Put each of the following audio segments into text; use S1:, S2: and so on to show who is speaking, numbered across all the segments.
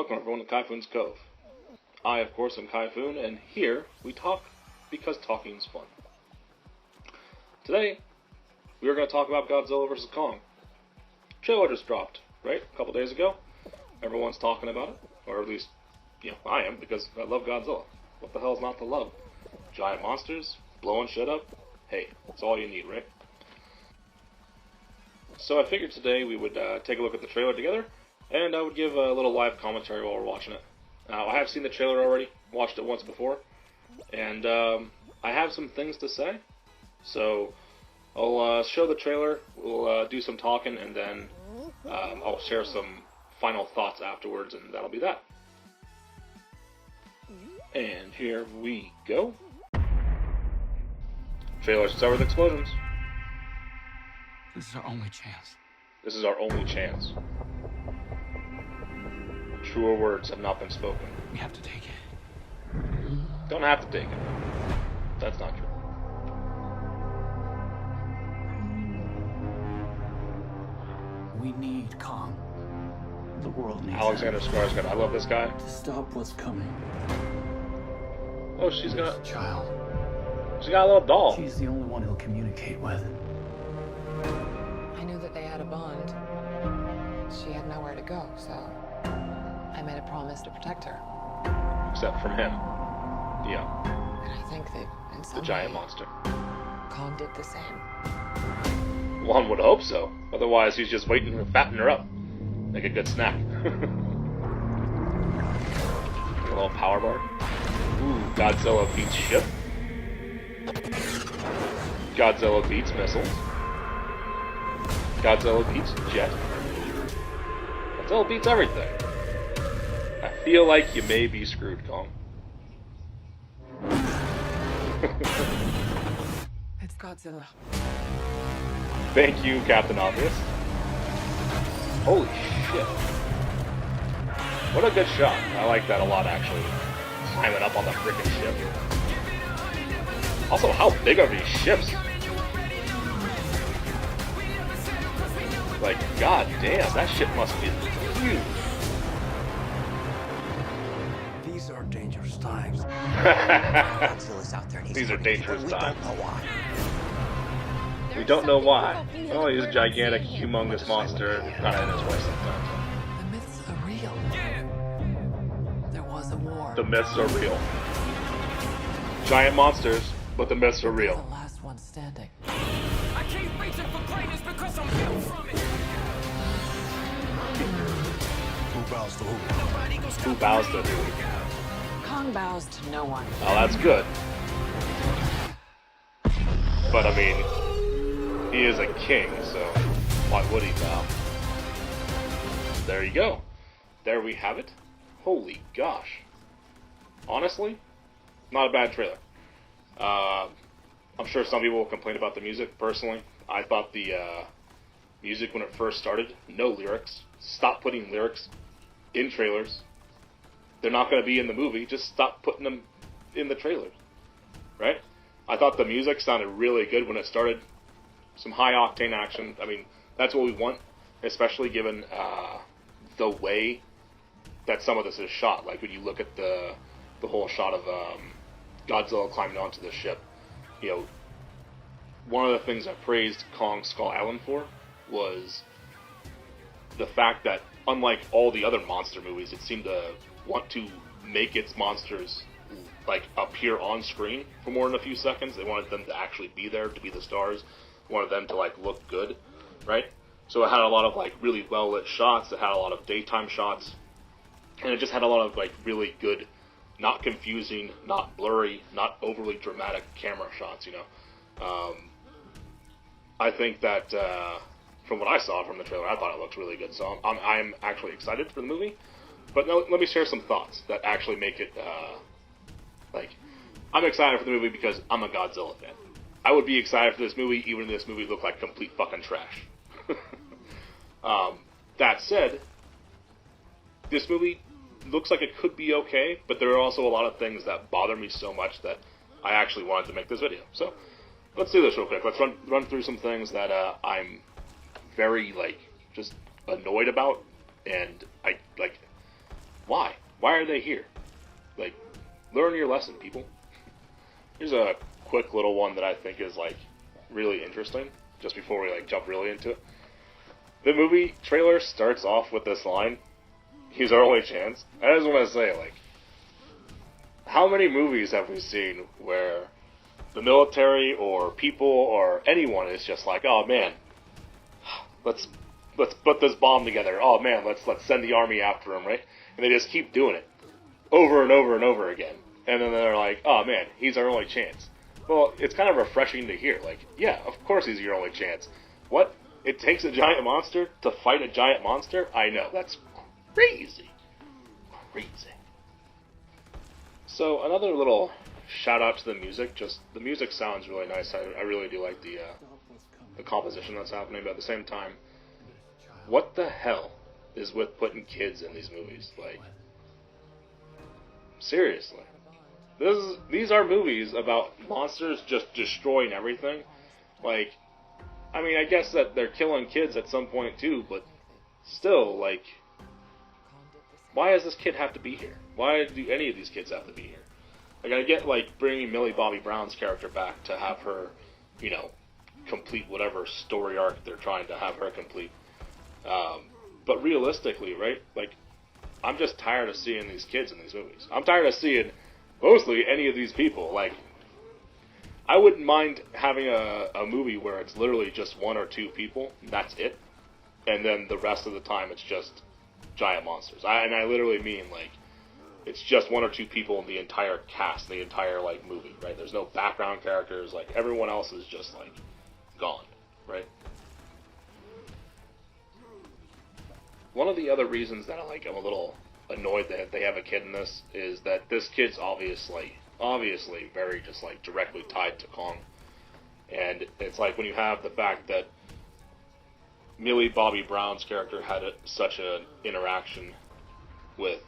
S1: welcome everyone to Kaifun's Cove. I, of course, am Kaifun, and here we talk because talking's fun. Today, we are going to talk about Godzilla vs. Kong. Trailer just dropped, right? A couple days ago. Everyone's talking about it, or at least, I am, because I love Godzilla. What the hell's not to love? Giant monsters, blowing shit up. Hey, that's all you need, right? So I figured today we would take a look at the trailer together, and I would give a little live commentary while we're watching it. Now, I have seen the trailer already, watched it once before, and I have some things to say. So I'll show the trailer, we'll do some talking, and then I'll share some final thoughts afterwards, and that'll be that. And here we go. Trailer should start with explosions.
S2: This is our only chance.
S1: This is our only chance. Truer words have not been spoken.
S2: We have to take it.
S1: Don't have to take it. That's not true.
S2: We need Kong. The world needs
S1: Alexander Skarsgård. I love this guy.
S2: to stop what's coming.
S1: Oh, she's got
S2: This child.
S1: a little doll.
S2: She's the only one he'll communicate with.
S3: I knew that they had a bond. She had nowhere to go, so I made a promise to protect her.
S1: Except from him. Yeah,
S3: And I think that in some
S1: the giant
S3: way,
S1: monster.
S3: Kong did the same.
S1: One would hope so. Otherwise, he's just waiting to fatten her up. Make a good snack. A little power bar. Ooh, Godzilla beats ship. Godzilla beats missiles. Godzilla beats jet. Godzilla beats everything. I feel like you may be screwed, Kong.
S3: It's Godzilla.
S1: Thank you, Captain Obvious. Holy shit. What a good shot. I like that a lot, actually. Climbing up on the freaking ship. Also, how big are these ships? Like, god damn, that ship must be huge.
S4: These are dangerous times. Godzilla's out there.
S1: These are dangerous
S4: we
S1: times.
S4: don't know why.
S1: We don't know why. Well, he's a gigantic, humongous monster, kind of in his way sometimes.
S3: The myths are real. There was a war.
S1: The myths are real. Giant monsters, but the myths are
S3: The
S1: real.
S3: last one standing.
S5: I keep reaching for greatness because I'm built from it.
S4: Who bows to who?
S5: Nobody goes
S1: Who bows to who?
S3: Kong bows to no one.
S1: Oh, that's good. But, I mean, he is a king, so why would he bow? There you go. There we have it. Holy gosh. Honestly, not a bad trailer. I'm sure some people will complain about the music. Personally, I thought the music when it first started, no lyrics. Stop putting lyrics in trailers. They're not going to be in the movie. Just stop putting them in the trailers. Right? I thought the music sounded really good when it started. Some high-octane action. I mean, that's what we want, especially given the way that some of this is shot. Like, when you look at the whole shot of Godzilla climbing onto the ship. One of the things I praised Kong Skull Island for was the fact that, unlike all the other monster movies, it seemed to want to make its monsters appear on screen for more than a few seconds. They wanted them to actually be there, to be the stars. Wanted them to look good, right? So it had a lot of really well lit shots. It had a lot of daytime shots, and it just had a lot of really good, not confusing, not blurry, not overly dramatic camera shots. I think that from what I saw from the trailer, I thought it looked really good. So I'm actually excited for the movie. But now, let me share some thoughts that actually make it I'm excited for the movie because I'm a Godzilla fan. I would be excited for this movie even if this movie looked like complete fucking trash. That said, this movie looks like it could be okay, but there are also a lot of things that bother me so much that I actually wanted to make this video. So, let's do this real quick. Let's run through some things that I'm very, just annoyed about, and Why? Why are they here? Like, learn your lesson, people. Here's a quick little one that I think is, like, really interesting, just before we, like, jump really into it. The movie trailer starts off with this line, "He's our only chance." I just want to say, like, how many movies have we seen where the military or people or anyone is just like, "Oh man, let's put this bomb together. Oh man, let's send the army after him," right? And they just keep doing it over and over and over again. And then they're like, "Oh man, he's our only chance." Well, it's kind of refreshing to hear. Like, yeah, of course he's your only chance. What? It takes a giant monster to fight a giant monster? I know, that's crazy. Crazy. So, another little shout out to the music. Just, the music sounds really nice. I really do like the composition that's happening, but at the same time, what the hell is with putting kids in these movies? Like, seriously. These are movies about monsters just destroying everything. Like, I mean, I guess that they're killing kids at some point too, but still, like, why does this kid have to be here? Why do any of these kids have to be here? Like, I get, like, bringing Millie Bobby Brown's character back to have her, you know, complete whatever story arc they're trying to have her complete. But realistically, right, like, I'm just tired of seeing these kids in these movies. I'm tired of seeing, mostly, any of these people. Like, I wouldn't mind having a movie where it's literally just one or two people, and that's it. And then the rest of the time it's just giant monsters. And I literally mean, like, it's just one or two people in the entire cast, the entire, like, movie, right? There's no background characters, like, everyone else is just, like, gone, right? One of the other reasons that I'm a little annoyed that they have a kid in this is that this kid's obviously very just, like, directly tied to Kong. And it's like when you have the fact that Millie Bobby Brown's character had such an interaction with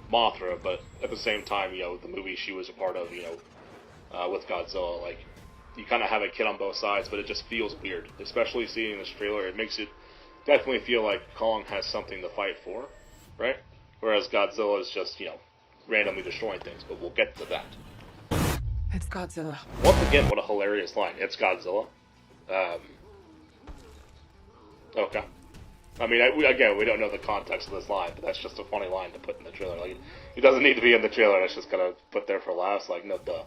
S1: Mothra, but at the same time, you know, the movie she was a part of, you know, with Godzilla, like, you kind of have a kid on both sides, but it just feels weird. Especially seeing this trailer, it makes it definitely feel like Kong has something to fight for, right? Whereas Godzilla is just, you know, randomly destroying things, but we'll get to that.
S3: It's Godzilla.
S1: Once again, what a hilarious line. It's Godzilla. Okay. I mean, again, we don't know the context of this line, but that's just a funny line to put in the trailer. Like, it doesn't need to be in the trailer, it's just kind of put there for laughs, like, no duh.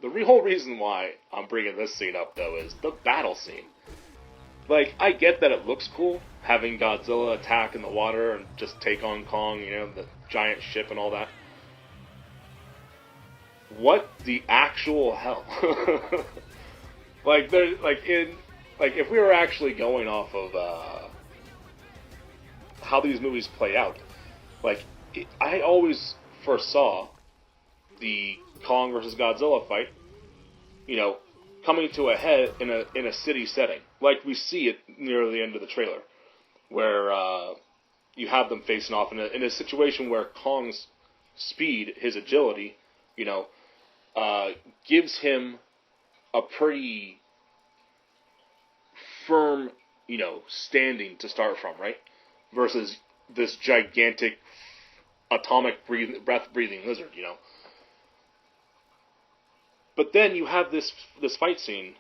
S1: The whole reason why I'm bringing this scene up, though, is the battle scene. Like, I get that it looks cool, having Godzilla attack in the water and just take on Kong, you know, the giant ship and all that. What the actual hell? Like, if we were actually going off of how these movies play out, like, I always foresaw the Kong versus Godzilla fight, you know, coming to a head in a city setting, like we see it near the end of the trailer, where you have them facing off in a situation where Kong's speed, his agility, you know, gives him a pretty firm, you know, standing to start from, right? Versus this gigantic atomic breath-breathing lizard, you know. But then you have this fight scene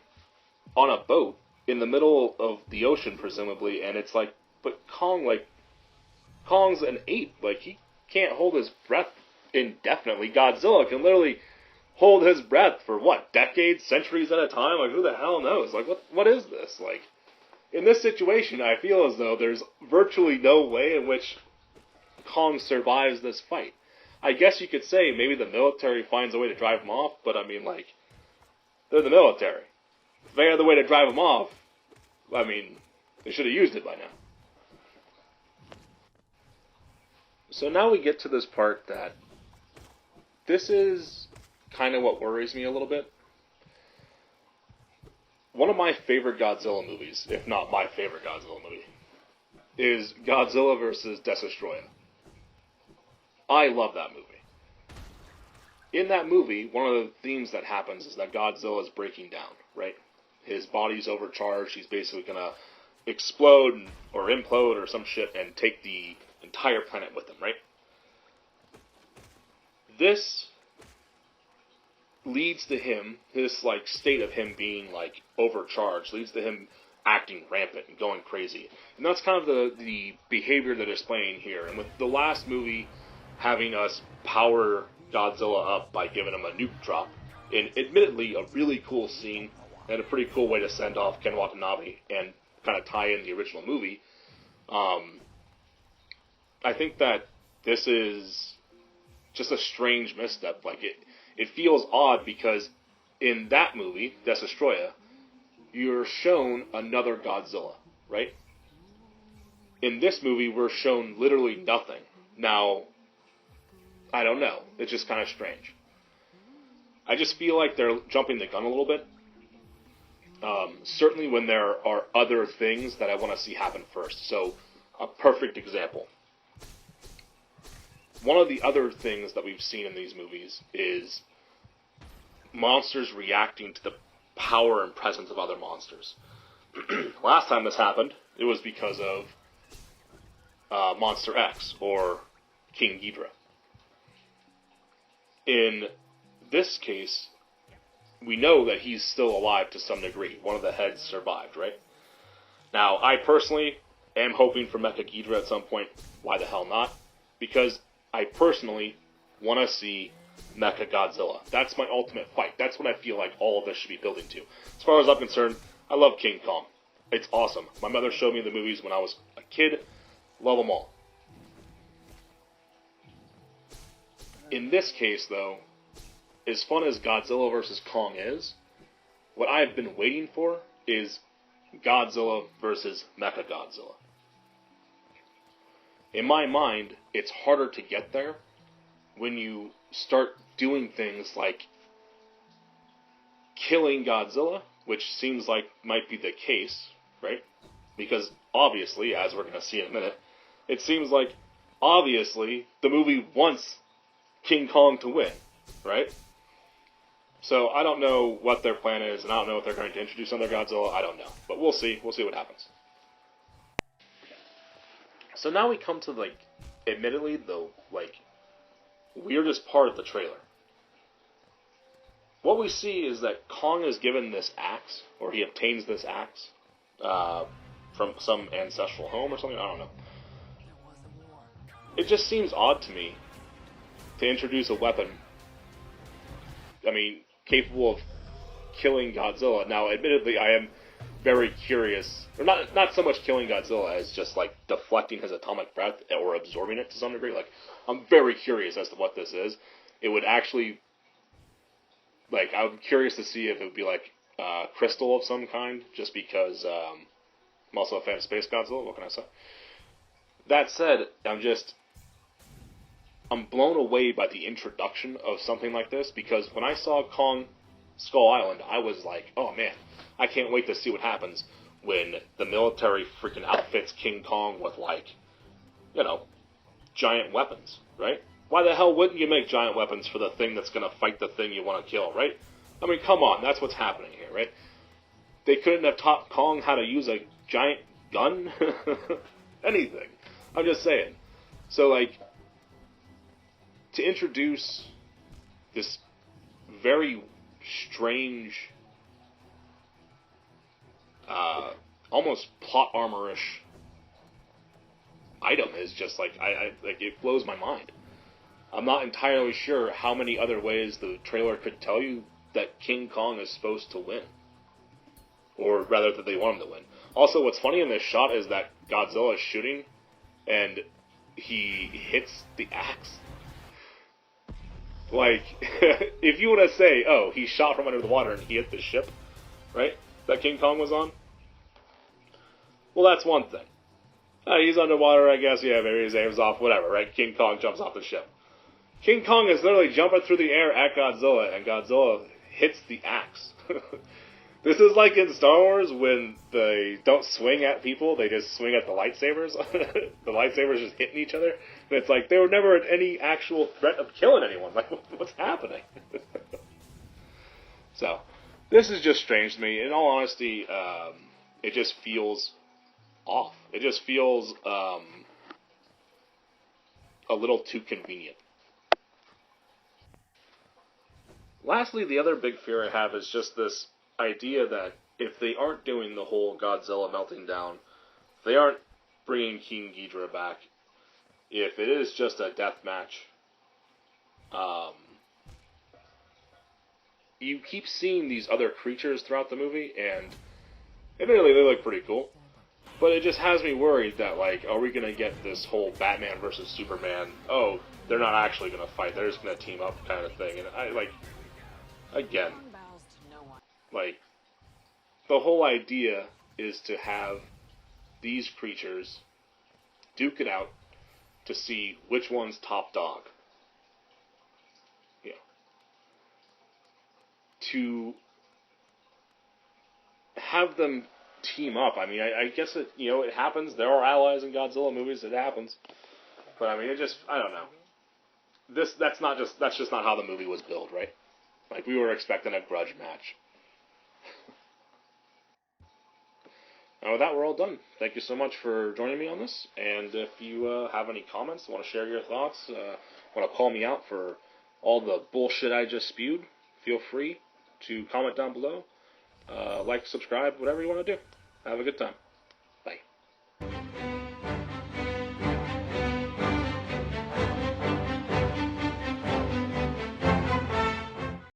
S1: on a boat in the middle of the ocean, presumably, and it's like, but Kong's an ape. Like, he can't hold his breath indefinitely. Godzilla can literally hold his breath for, what, decades, centuries at a time? Like, who the hell knows? Like, what is this? Like, in this situation, I feel as though there's virtually no way in which Kong survives this fight. I guess you could say maybe the military finds a way to drive him off, but I mean, like, they're the military. If they had the way to drive him off, I mean, they should have used it by now. So now we get to this part that this is kind of what worries me a little bit. One of my favorite Godzilla movies, if not my favorite Godzilla movie, is Godzilla vs. Destroyer. I love that movie. In that movie, one of the themes that happens is that Godzilla is breaking down, right? His body's overcharged, he's basically gonna explode or implode or some shit and take the entire planet with him, right? This leads to him, this like state of him being like overcharged, leads to him acting rampant and going crazy. And that's kind of the behavior they're displaying here. And with the last movie having us power Godzilla up by giving him a nuke drop, in admittedly a really cool scene and a pretty cool way to send off Ken Watanabe and kind of tie in the original movie, I think that this is just a strange misstep. Like, it feels odd because in that movie, Destroya, you're shown another Godzilla, right? In this movie, we're shown literally nothing. Now, I don't know. It's just kind of strange. I just feel like they're jumping the gun a little bit. Certainly when there are other things that I want to see happen first. So, a perfect example. One of the other things that we've seen in these movies is monsters reacting to the power and presence of other monsters. Last time this happened, it was because of Monster X, or King Ghidorah. In this case, we know that he's still alive to some degree. One of the heads survived, right? Now, I personally am hoping for Mecha Ghidorah at some point. Why the hell not? Because I personally want to see Mecha Godzilla. That's my ultimate fight. That's what I feel like all of this should be building to. As far as I'm concerned, I love King Kong. It's awesome. My mother showed me the movies when I was a kid. Love them all. In this case, though, as fun as Godzilla vs. Kong is, what I've been waiting for is Godzilla vs. Mecha Godzilla. In my mind, it's harder to get there when you start doing things like killing Godzilla, which seems like might be the case, right? Because obviously, as we're going to see in a minute, it seems like obviously the movie wants King Kong to win, right? So I don't know what their plan is, and I don't know if they're going to introduce another Godzilla. I don't know, but we'll see. We'll see what happens. So now we come to, like, admittedly, the, like, weirdest part of the trailer. What we see is that Kong is given this axe, or he obtains this axe, from some ancestral home or something, I don't know. It just seems odd to me to introduce a weapon, I mean, capable of killing Godzilla. Now, admittedly, I am very curious, or not so much killing Godzilla as just, like, deflecting his atomic breath or absorbing it to some degree. Like, I'm very curious as to what this is. It would actually, like, I'm curious to see if it would be, like, crystal of some kind, just because I'm also a fan of Space Godzilla, what can I say? That said, I'm blown away by the introduction of something like this, because when I saw Kong Skull Island, I was like, oh man, I can't wait to see what happens when the military freaking outfits King Kong with, like, you know, giant weapons, right? Why the hell wouldn't you make giant weapons for the thing that's going to fight the thing you want to kill, right? I mean, come on, that's what's happening here, right? They couldn't have taught Kong how to use a giant gun? Anything. I'm just saying. So, like, to introduce this very strange, almost plot armor-ish item is just like, like, it blows my mind. I'm not entirely sure how many other ways the trailer could tell you that King Kong is supposed to win. Or rather, that they want him to win. Also, what's funny in this shot is that Godzilla is shooting, and he hits the axe. Like, if you want to say, oh, he shot from under the water and he hit the ship, right, that King Kong was on, well, that's one thing. He's underwater, I guess, yeah, maybe his aim's off, whatever, right? King Kong jumps off the ship. King Kong is literally jumping through the air at Godzilla, and Godzilla hits the axe. This is like in Star Wars when they don't swing at people, they just swing at the lightsabers. The lightsabers just hitting each other. And it's like, they were never at any actual threat of killing anyone. Like, what's happening? So, this is just strange to me. In all honesty, it just feels off. It just feels a little too convenient. Lastly, the other big fear I have is just this idea that if they aren't doing the whole Godzilla melting down, if they aren't bringing King Ghidorah back, if it is just a death match, you keep seeing these other creatures throughout the movie, and admittedly they look pretty cool, but it just has me worried that, like, are we going to get this whole Batman versus Superman, oh, they're not actually going to fight, they're just going to team up kind of thing, and I, like, again, like, the whole idea is to have these creatures duke it out to see which one's top dog. Yeah. To have them team up, I mean, I guess it, you know, it happens. There are allies in Godzilla movies. It happens. But I mean, it just, I don't know. That's just not how the movie was built, right? Like, we were expecting a grudge match. And with that, we're all done. Thank you so much for joining me on this. And if you have any comments, want to share your thoughts, want to call me out for all the bullshit I just spewed, feel free to comment down below. Like, subscribe, whatever you want to do. Have a good time.